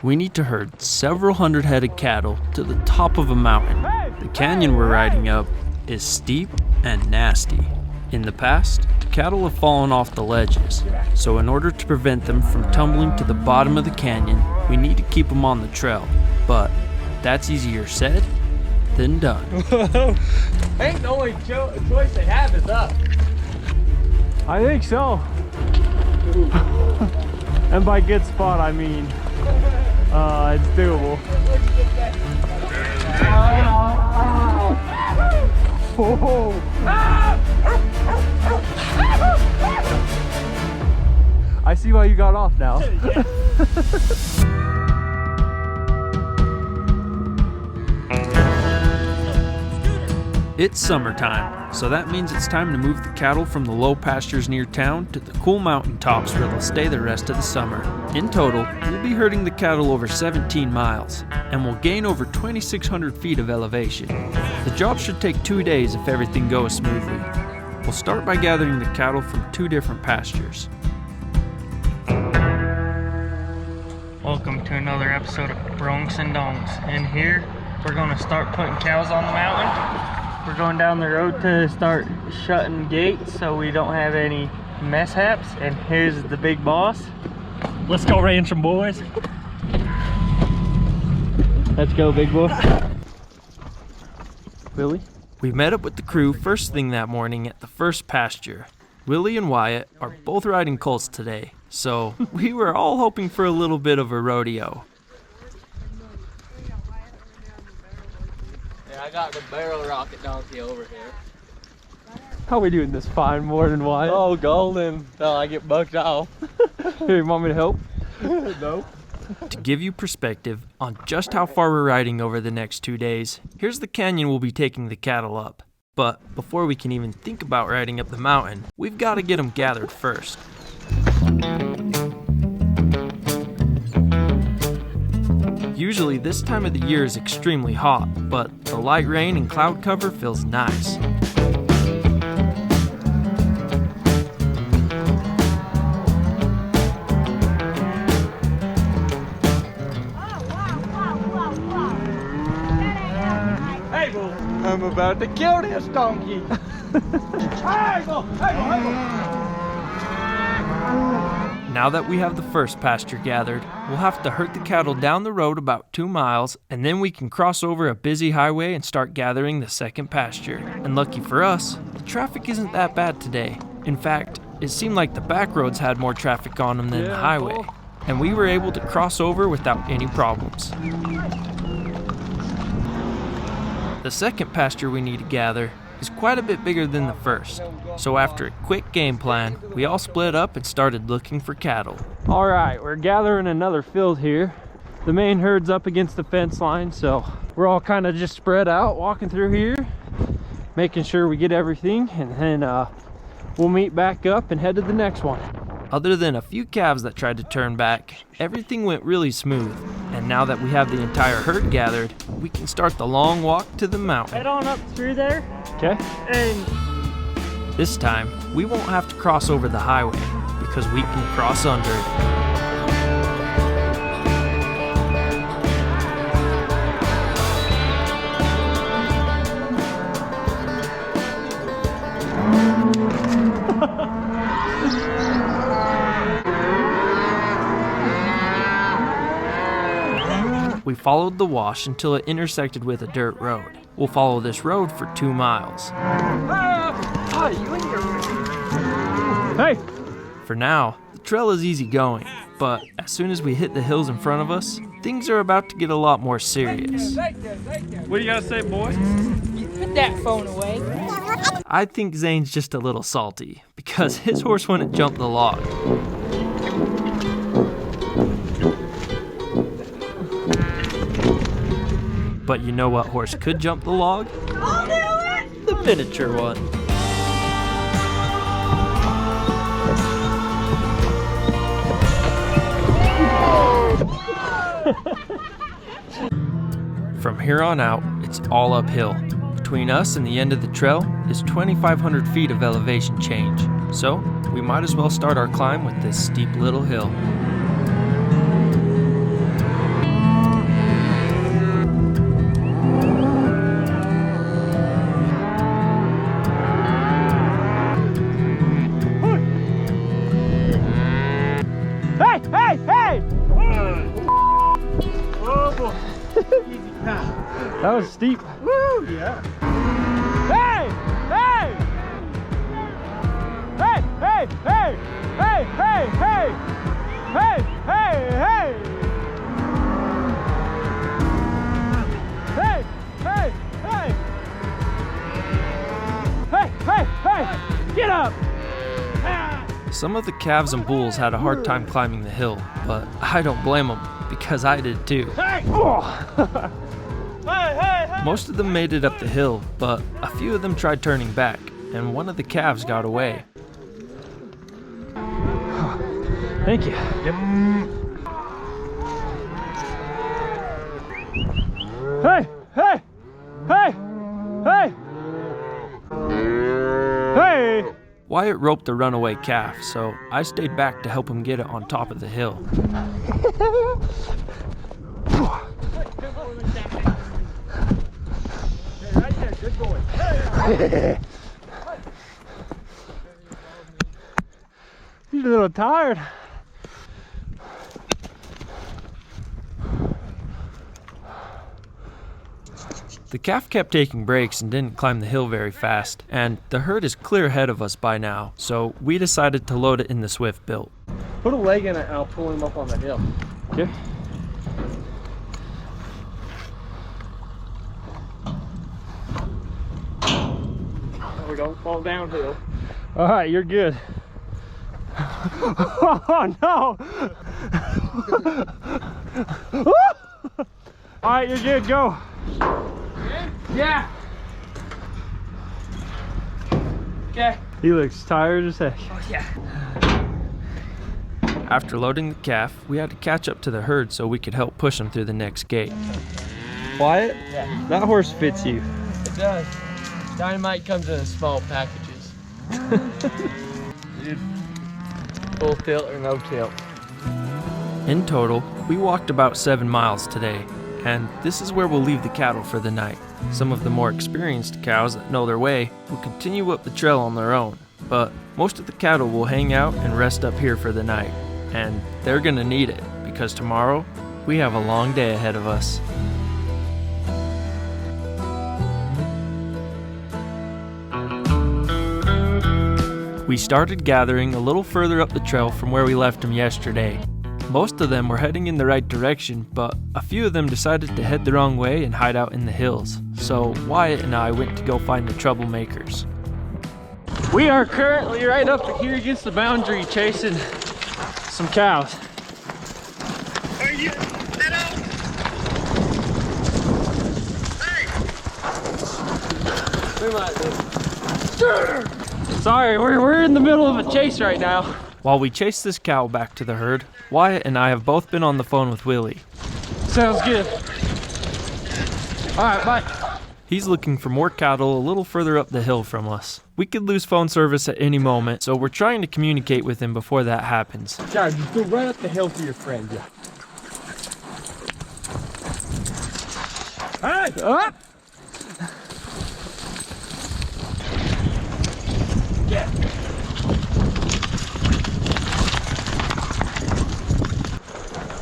we need to herd several hundred head of cattle to the top of a mountain. The canyon we're riding up is steep and nasty. In the past, cattle have fallen off the ledges, so in order to prevent them from tumbling to the bottom of the canyon, we need to keep them on the trail. But that's easier said than done. Ain't the only choice they have is up. I think so. And by good spot, I mean, it's doable. Oh. I see why you got off now. It's summertime, so that means it's time to move the cattle from the low pastures near town to the cool mountain tops where they'll stay the rest of the summer. In total, we'll be herding the cattle over 17 miles, and we'll gain over 2,600 feet of elevation. The job should take 2 days if everything goes smoothly. We'll start by gathering the cattle from 2 different pastures. Welcome to another episode of Bronx and Donks. In here, we're going to start putting cows on the mountain. We're going down the road to start shutting gates so we don't have any mishaps. And here's the big boss. Let's go ranching, boys. Let's go, big boy. Willie? We met up with the crew first thing that morning at the first pasture. Willie and Wyatt are both riding colts today, so we were all hoping for a little bit of a rodeo. I got the barrel rocket donkey over here. How we doing this fine morning, Wyatt? Oh, golden. Till I get bucked off. Here, you want me to help? No. To give you perspective on just how far we're riding over the next 2 days, here's the canyon we'll be taking the cattle up. But before we can even think about riding up the mountain, we've got to get them gathered first. Usually this time of the year is extremely hot, but the light rain and cloud cover feels nice. Hey, boy. I'm about to kill this donkey. Hey, boy. Hey, boy. Now that we have the first pasture gathered, we'll have to herd the cattle down the road about 2 miles, and then we can cross over a busy highway and start gathering the second pasture. And lucky for us, the traffic isn't that bad today. In fact, it seemed like the back roads had more traffic on them than the highway, and we were able to cross over without any problems. The second pasture we need to gather is quite a bit bigger than the first. So after a quick game plan, we all split up and started looking for cattle. All right, we're gathering another field here. The main herd's up against the fence line, so we're all kind of just spread out walking through here, making sure we get everything, and then we'll meet back up and head to the next one. Other than a few calves that tried to turn back, everything went really smooth. And now that we have the entire herd gathered, we can start the long walk to the mountain. Head on up through there. Okay. And This time, we won't have to cross over the highway because we can cross under it. We followed the wash until it intersected with a dirt road. We'll follow this road for 2 miles. Hey! For now, the trail is easy going, but as soon as we hit the hills in front of us, things are about to get a lot more serious. What do you gotta say, boys? Put that phone away. I think Zane's just a little salty because his horse wouldn't jump the log. But you know what horse could jump the log? I'll do it! The miniature one. From here on out, it's all uphill. Between us and the end of the trail is 2,500 feet of elevation change. So, we might as well start our climb with this steep little hill. boy. Easy time. That was steep. Woo, yeah. Hey! Hey! Hey! Hey! Hey! Hey! Hey! Hey! Hey! Hey! Hey! Hey! Hey! Hey! Hey! Hey! Hey! Get up! Some of the calves and bulls had a hard time climbing the hill, but I don't blame them, because I did too. Most of them made it up the hill, but a few of them tried turning back, and one of the calves got away. Thank you. Hey! Hey! Hey! Hey! Hey! Wyatt roped the runaway calf, so I stayed back to help him get it on top of the hill. Right there, good boy. He's a little tired. The calf kept taking breaks and didn't climb the hill very fast, and the herd is clear ahead of us by now, so we decided to load it in the Swift built. Put a leg in it and I'll pull him up on the hill. Okay. We don't fall downhill. All right, you're good. Oh no! All right, you're good. Go. Yeah. Okay. He looks tired as heck. Oh yeah. After loading the calf, we had to catch up to the herd so we could help push him through the next gate. Wyatt, Yeah. that horse fits you. It does. Dynamite comes in small packages. Dude. Full tilt or no tilt. In total, we walked about 7 miles today, and this is where we'll leave the cattle for the night. Some of the more experienced cows that know their way will continue up the trail on their own, but most of the cattle will hang out and rest up here for the night, and they're gonna need it because tomorrow we have a long day ahead of us. We started gathering a little further up the trail from where we left them yesterday. Most of them were heading in the right direction, but a few of them decided to head the wrong way and hide out in the hills. So Wyatt and I went to go find the troublemakers. We are currently right up here against the boundary chasing some cows. Are you set up? Hey! We might be. Sorry, we're in the middle of a chase right now. While we chase this cow back to the herd, Wyatt and I have both been on the phone with Willie. Sounds good. All right, bye. He's looking for more cattle a little further up the hill from us. We could lose phone service at any moment, so we're trying to communicate with him before that happens. Jared, just go right up the hill to your friend. Yeah. Hey, up! Yeah.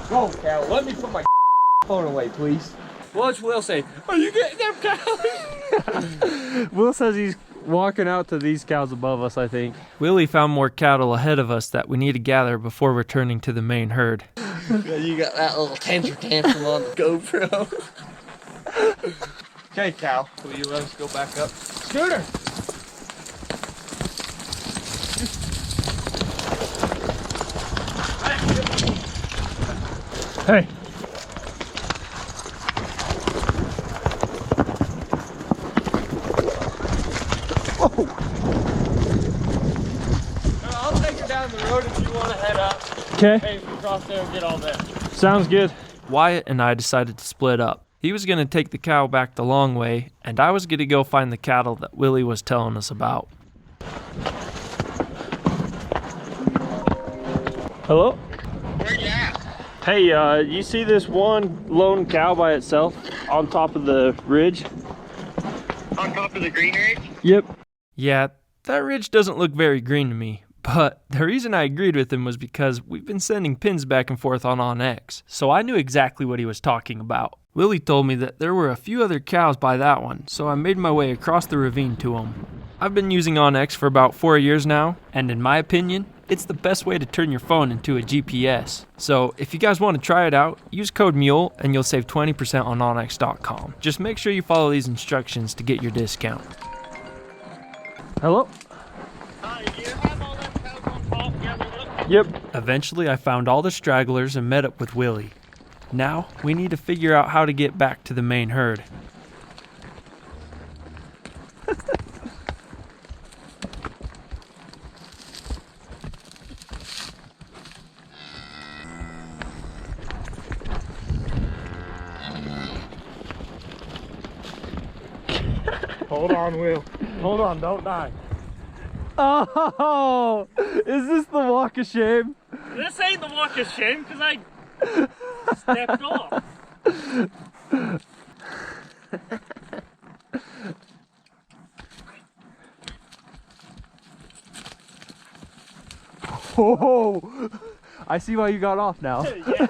Go, Cal. Let me put my phone away, please. What's Will say? Are you getting them cows? Will says he's walking out to these cows above us, I think. Willie found more cattle ahead of us that we need to gather before returning to the main herd. You got that little tantrum on the GoPro. Okay, Cal. Will you let us go back up? Scooter! Hey. I'll take her down the road if you want to head up. Okay. Hey, we cross there and get all that. Sounds good. Wyatt and I decided to split up. He was going to take the cow back the long way, and I was going to go find the cattle that Willie was telling us about. Hello? Where you at? Hey, you see this one lone cow by itself on top of the ridge? On top of the green ridge? Yep. Yeah, that ridge doesn't look very green to me, But the reason I agreed with him was because we've been sending pins back and forth on OnX, so I knew exactly what he was talking about. Willie told me that there were a few other cows by that one, so I made my way across the ravine to them. I've been using OnX for about 4 years now, and in my opinion, it's the best way to turn your phone into a GPS. So if you guys want to try it out, use code MULE and you'll save 20% on onx.com. Just make sure you follow these instructions to get your discount. Hello? Hi, do you have all them cows on top gathered up? Yep. Eventually, I found all the stragglers and met up with Willie. Now, we need to figure out how to get back to the main herd. Hold on, Will. Hold on, don't die. Oh, is this the walk of shame? This ain't the walk of shame because I stepped off. Oh, I see why you got off now. Yeah.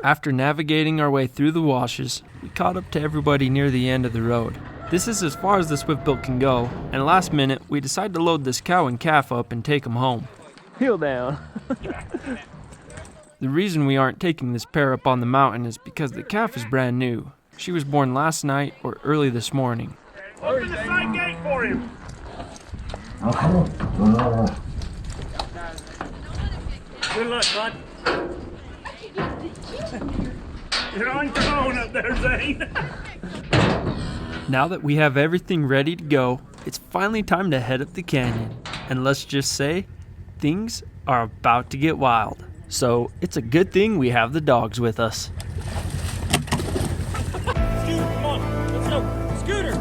After navigating our way through the washes, we caught up to everybody near the end of the road. This is as far as the swift built can go, and last minute, we decided to load this cow and calf up and take them home. Heel down. The reason we aren't taking this pair up on the mountain is because the calf is brand new. She was born last night or early this morning. Open the side gate for him. Good luck, bud. You're on your own up there, Zane. Now that we have everything ready to go, it's finally time to head up the canyon. And let's just say, things are about to get wild. So it's a good thing we have the dogs with us. Scooter, come on. Let's go. Scooter.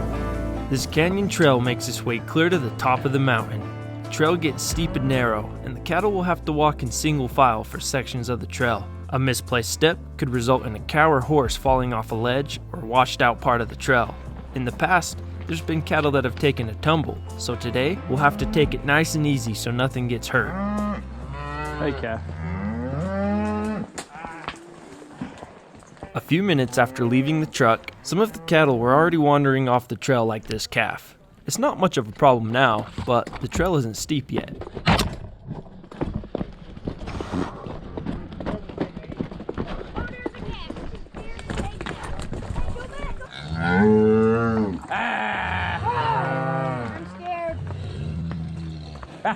This canyon trail makes its way clear to the top of the mountain. The trail gets steep and narrow, and the cattle will have to walk in single file for sections of the trail. A misplaced step could result in a cow or horse falling off a ledge or washed out part of the trail. In the past, there's been cattle that have taken a tumble, so today we'll have to take it nice and easy so nothing gets hurt. Hey, calf. A few minutes after leaving the truck, some of the cattle were already wandering off the trail like this calf. It's not much of a problem now, but the trail isn't steep yet. I'm scared. Hey!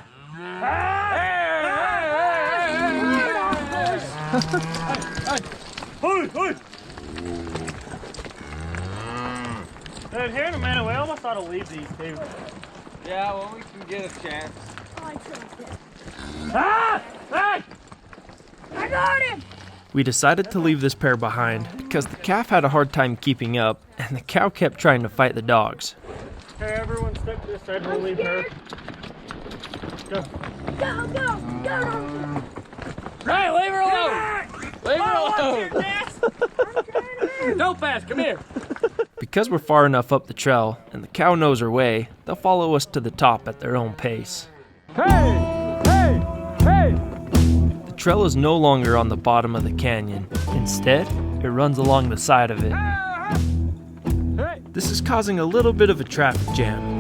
Here in a minute, we almost ought to leave these two. Yeah, well, we can get a chance. Oh, I tripped it. Ah! Hey! I got him! We decided to leave this pair behind because the calf had a hard time keeping up and the cow kept trying to fight the dogs. Okay, everyone step to the side, we'll leave her. Go. Go, go, go! Right, leave her alone! Leave her alone! I'm trying to. Don't pass, come here. Because we're far enough up the trail and the cow knows her way, they'll follow us to the top at their own pace. Hey! Hey! Hey! The trail is no longer on the bottom of the canyon. Instead, it runs along the side of it. Hey! This is causing a little bit of a traffic jam.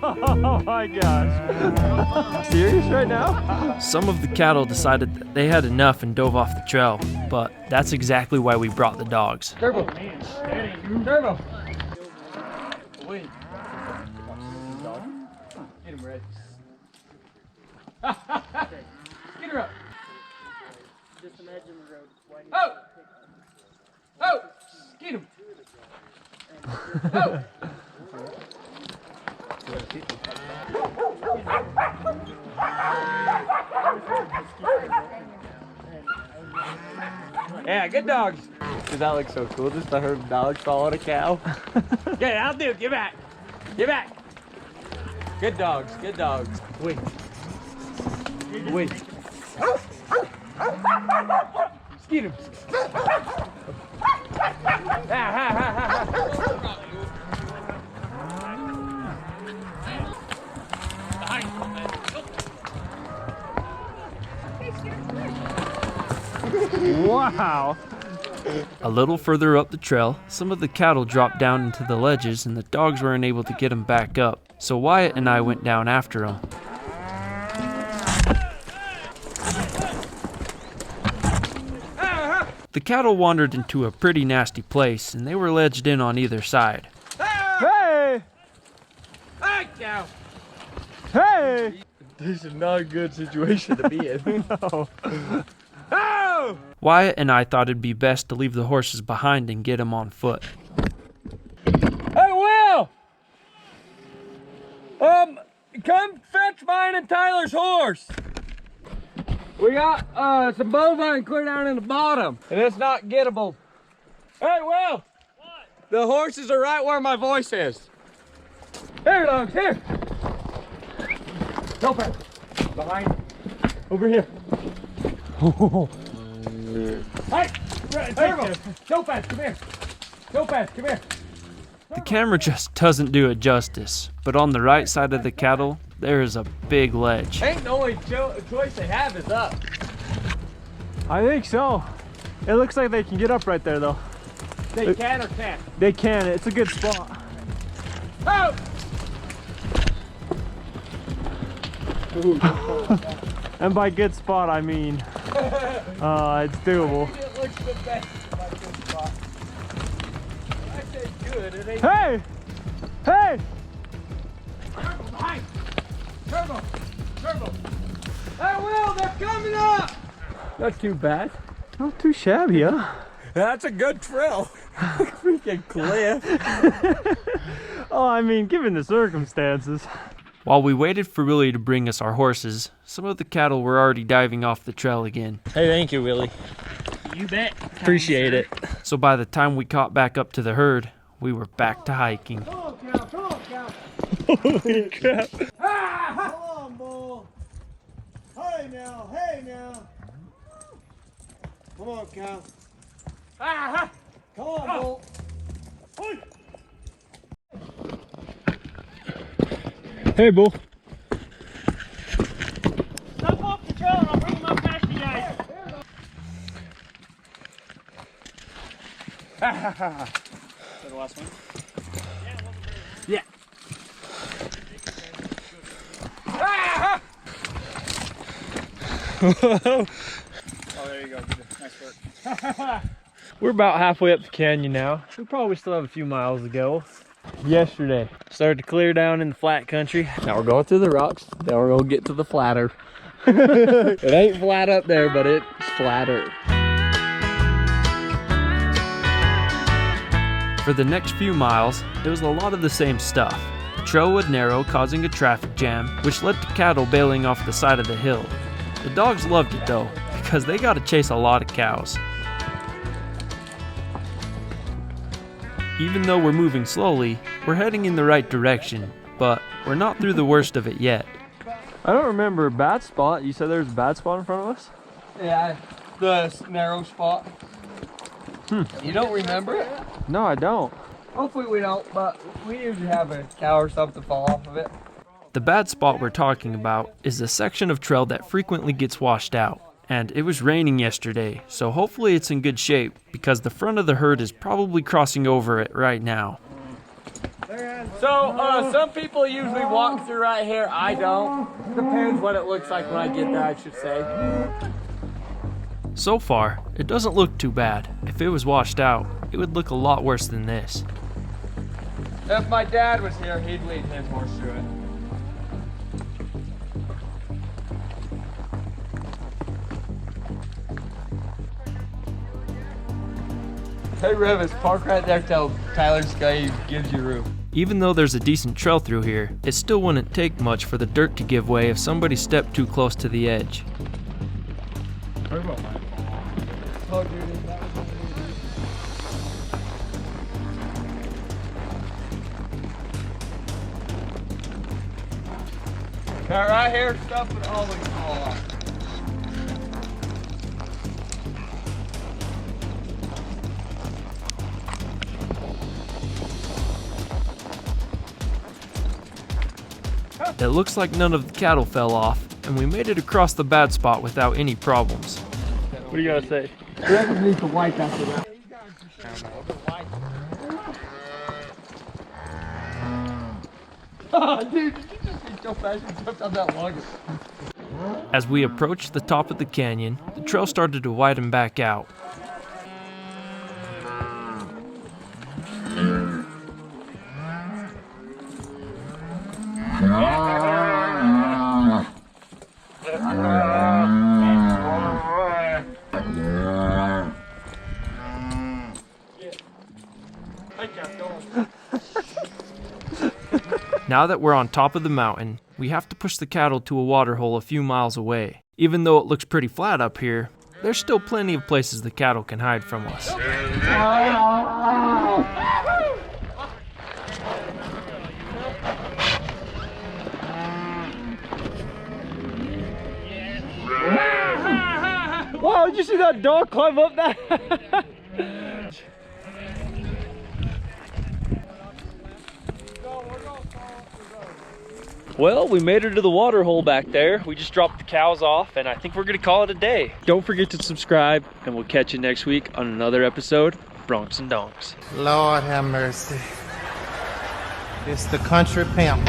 Oh my gosh. Serious right now? Some of the cattle decided that they had enough and dove off the trail, but that's exactly why we brought the dogs. Turbo. Turbo. Wait. Get him ready. Get her up. Just imagine the road. Oh! Oh! Get him. Oh! Yeah, good dogs. Dude, that looks so cool. Just to herd of dogs following a cow. Yeah, I'll do it. Get back. Get back. Good dogs. Good dogs. Wait. Wait. Get him. Wow. A little further up the trail, some of the cattle dropped down into the ledges and the dogs weren't able to get them back up, so Wyatt and I went down after them. The cattle wandered into a pretty nasty place and they were ledged in on either side. Hey! Hey, cow! Hey! This is not a good situation to be in. No. Oh! Wyatt and I thought it'd be best to leave the horses behind and get them on foot. Hey, Will! Come fetch mine and Tyler's horse. We got some bovine clear down in the bottom, and it's not gettable. Hey, Will! What? The horses are right where my voice is. Here, dogs, here. Go back. Behind. Over here. Hey! Turbo! Go fast, come here. Go fast, come here. The camera just doesn't do it justice, but on the right side of the cattle, there is a big ledge. Ain't the only choice they have is up. I think so. It looks like they can get up right there though. They can or can't? They can. It's a good spot. Oh! And by good spot, I mean, it's doable. It looks the best by good spot. I said good, it ain't. Hey! Hey! Turbo, behind! Turbo! Turbo! Hey, Will, they're coming up! Not too bad. Not too shabby, huh? That's a good trail. Freaking cliff. Oh, I mean, given the circumstances. While we waited for Willie to bring us our horses, some of the cattle were already diving off the trail again. Hey, thank you, Willie. You bet. Appreciate it. So by the time we caught back up to the herd, we were back to hiking. Come on, cow, come on, cow. Holy crap. Ah! Come on, bull. Hey now, hey now. Come on, cow. Ah! Come on, bull. Hey, bull. Step off the trail and I'll bring them up past you guys. Is that the last one? Yeah. Ah! Oh, there you go. Nice work. we're about halfway up the canyon now. We probably still have a few miles to go. Yesterday, started to clear down in the flat country. Now we're going through the rocks. Then we're going to get to the flatter. It ain't flat up there, but it's flatter. For the next few miles, it was a lot of the same stuff. The trail would narrow, causing a traffic jam, which led to cattle bailing off the side of the hill. The dogs loved it though, because they got to chase a lot of cows. Even though we're moving slowly, we're heading in the right direction, but we're not through the worst of it yet. I don't remember a bad spot. You said there was a bad spot in front of us? Yeah, the narrow spot. You don't remember it? No, I don't. Hopefully we don't, but we usually have a cow or something fall off of it. The bad spot we're talking about is a section of trail that frequently gets washed out. And it was raining yesterday, so hopefully it's in good shape because the front of the herd is probably crossing over it right now. So, some people usually walk through right here. I don't. Depends what it looks like when I get there, I should say. So far, it doesn't look too bad. If it was washed out, it would look a lot worse than this. If my dad was here, he'd lead his horse through it. Hey, Revis, park right there till Tyler's guy gives you room. Even though there's a decent trail through here, it still wouldn't take much for the dirt to give way if somebody stepped too close to the edge. Now right here, stuff would always fall off. It looks like none of the cattle fell off, and we made it across the bad spot without any problems. What do you gotta say? Whoever needs to wipe after that. Oh, dude, did you just see so fast you jumped on that log? As we approached the top of the canyon, the trail started to widen back out. Now that we're on top of the mountain, we have to push the cattle to a water hole a few miles away. Even though it looks pretty flat up here, there's still plenty of places the cattle can hide from us. Wow, did you see that dog climb up that? Well, we made it to the water hole back there. We just dropped the cows off, and I think we're gonna call it a day. Don't forget to subscribe, and we'll catch you next week on another episode of Broncs and Donks. Lord have mercy. It's the country pimp.